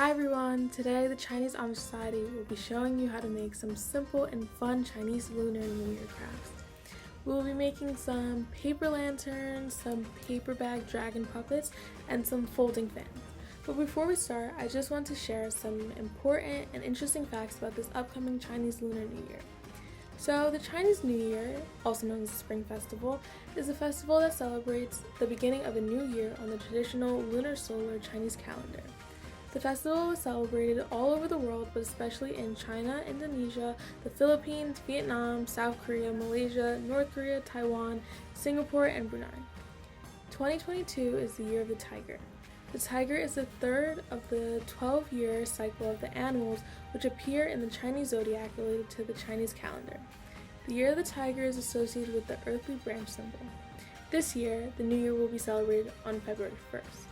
Hi everyone! Today the Chinese Amish Society will be showing you how to make some simple and fun Chinese lunar New Year crafts. We will be making some paper lanterns, some paper bag dragon puppets, and some folding fans. But before we start, I just want to share some important and interesting facts about this upcoming Chinese Lunar New Year. So the Chinese New Year, also known as the Spring Festival, is a festival that celebrates the beginning of a new year on the traditional lunar solar Chinese calendar. The festival is celebrated all over the world, but especially in China, Indonesia, the Philippines, Vietnam, South Korea, Malaysia, North Korea, Taiwan, Singapore, and Brunei. 2022 is the year of the tiger. The tiger is the third of the 12-year cycle of the animals which appear in the Chinese zodiac related to the Chinese calendar. The year of the tiger is associated with the earthly branch symbol. This year, the new year will be celebrated on February 1st.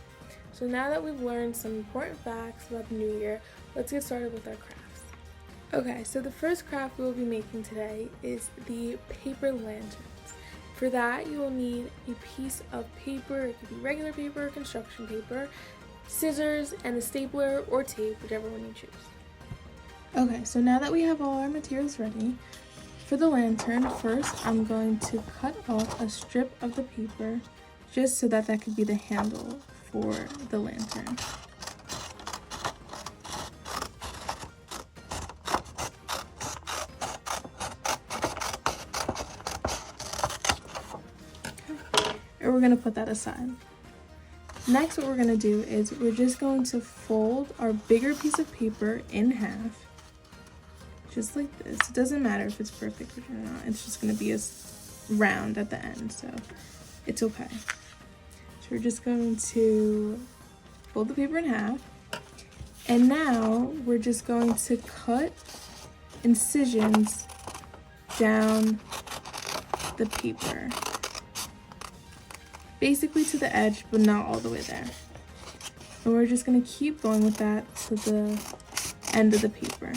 So now that we've learned some important facts about the new year, let's get started with our crafts. Okay, so the first craft we will be making today is the paper lanterns. For that, you will need a piece of paper, it could be regular paper or construction paper, scissors, and a stapler or tape, whichever one you choose. Okay, so now that we have all our materials ready, for the lantern, first I'm going to cut off a strip of the paper just so that could be the handle for the lantern. And we're going to put that aside. Next, what we're going to do is we're just going to fold our bigger piece of paper in half, just like this. It doesn't matter if it's perfect or not, it's just going to be a round at the end, so it's okay. So we're just going to fold the paper in half, and now we're just going to cut incisions down the paper, basically to the edge, but not all the way there. And we're just going to keep going with that to the end of the paper.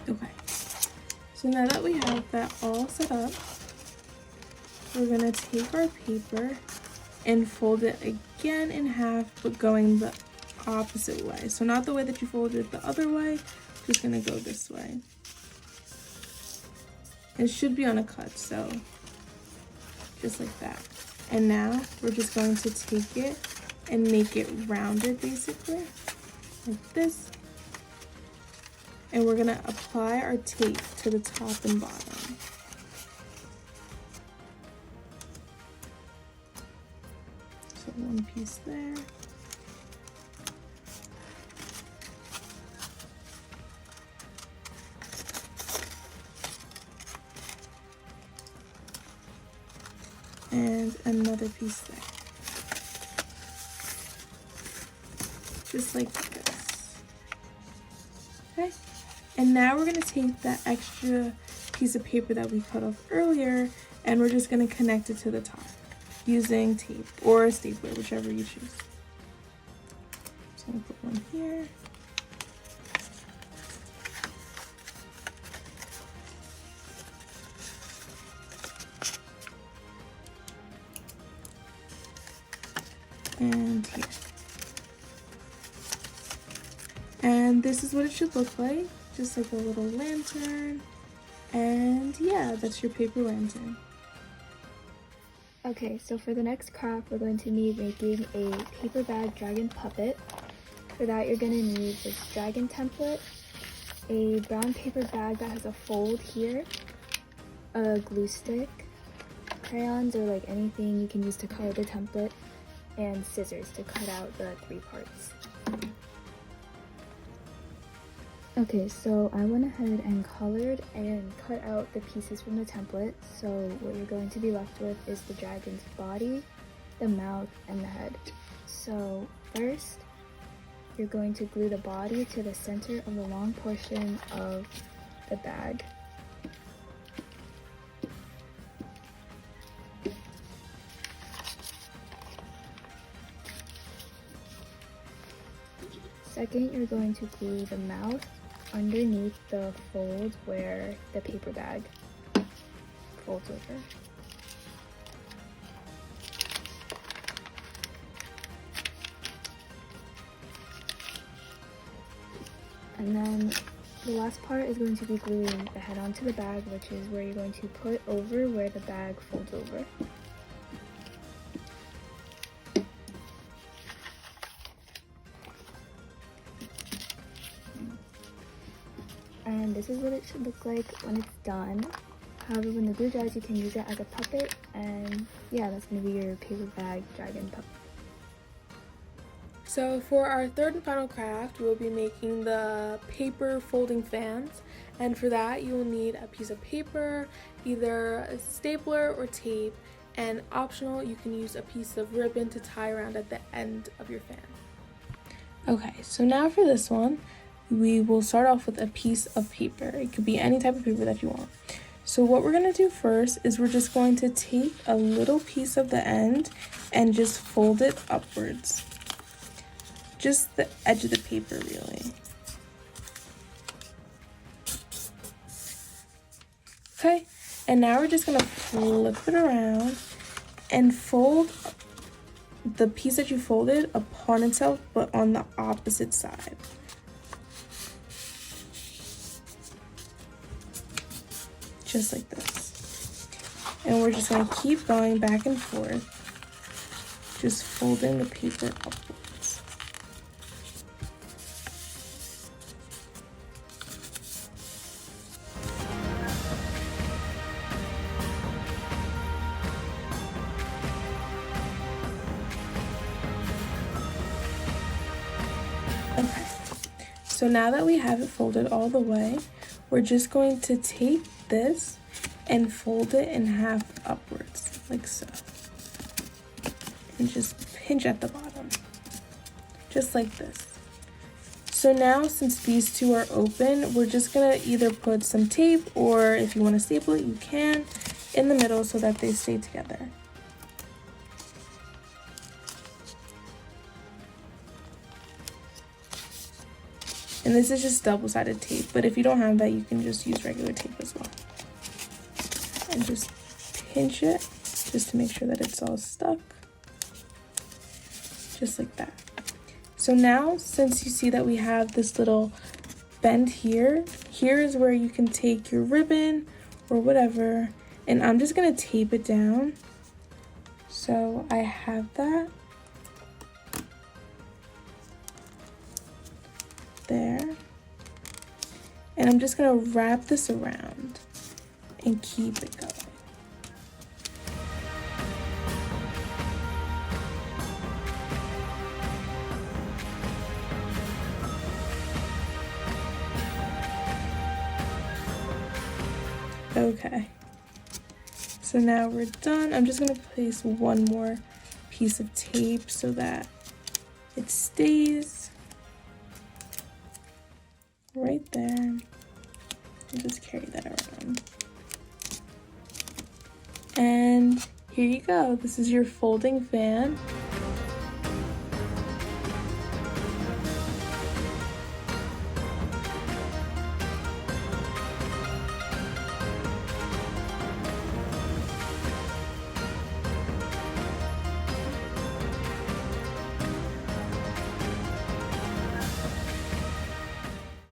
Okay, so now that we have that all set up, we're going to take our paper and fold it again in half, but going the opposite way. So not the way that you folded it the other way, just going to go this way. It should be on a cut, so just like that. And now we're just going to take it and make it rounded, basically, like this. And we're going to apply our tape to the top and bottom. So one piece there. And another piece there. Just like this. Okay. And now we're going to take that extra piece of paper that we cut off earlier, and we're just going to connect it to the top using tape or a stapler, whichever you choose. So I'm going to put one here. And here. And this is what it should look like, just like a little lantern. And yeah, that's your paper lantern. Okay, so for the next craft, we're going to need making a paper bag dragon puppet. For that, you're going to need this dragon template, a brown paper bag that has a fold here, a glue stick, crayons or like anything you can use to color the template, and scissors to cut out the 3 parts. Okay, so I went ahead and colored and cut out the pieces from the template. So what you're going to be left with is the dragon's body, the mouth, and the head. So first, you're going to glue the body to the center of the long portion of the bag. Second, you're going to glue the mouth underneath the fold where the paper bag folds over. And then the last part is going to be gluing the head onto the bag, which is where you're going to put over where the bag folds over. And this is what it should look like when it's done. However, when the glue dries, you can use it as a puppet, and yeah, that's going to be your paper bag dragon puppet. So for our third and final craft, we'll be making the paper folding fans. And for that, you will need a piece of paper, either a stapler or tape, and optional, you can use a piece of ribbon to tie around at the end of your fan. Okay, so now for this one, we will start off with a piece of paper. It could be any type of paper that you want. So what we're gonna do first is we're just going to take a little piece of the end and just fold it upwards. Just the edge of the paper, really. Okay, and now we're just gonna flip it around and fold the piece that you folded upon itself, but on the opposite side. Just like this. And we're just gonna keep going back and forth, just folding the paper upwards. Okay, so now that we have it folded all the way, we're just going to take this and fold it in half upwards, like so. And just pinch at the bottom, just like this. So now, since these two are open, we're just gonna either put some tape, or if you wanna staple it, you can, in the middle so that they stay together. And this is just double-sided tape, but if you don't have that, you can just use regular tape as well. And just pinch it, just to make sure that it's all stuck. Just like that. So now, since you see that we have this little bend here, here is where you can take your ribbon or whatever, and I'm just gonna tape it down. So I have that. There, and I'm just gonna wrap this around and keep it going. Okay, so now we're done. I'm just gonna place one more piece of tape so that it stays right there, and just carry that around. And here you go. This is your folding fan.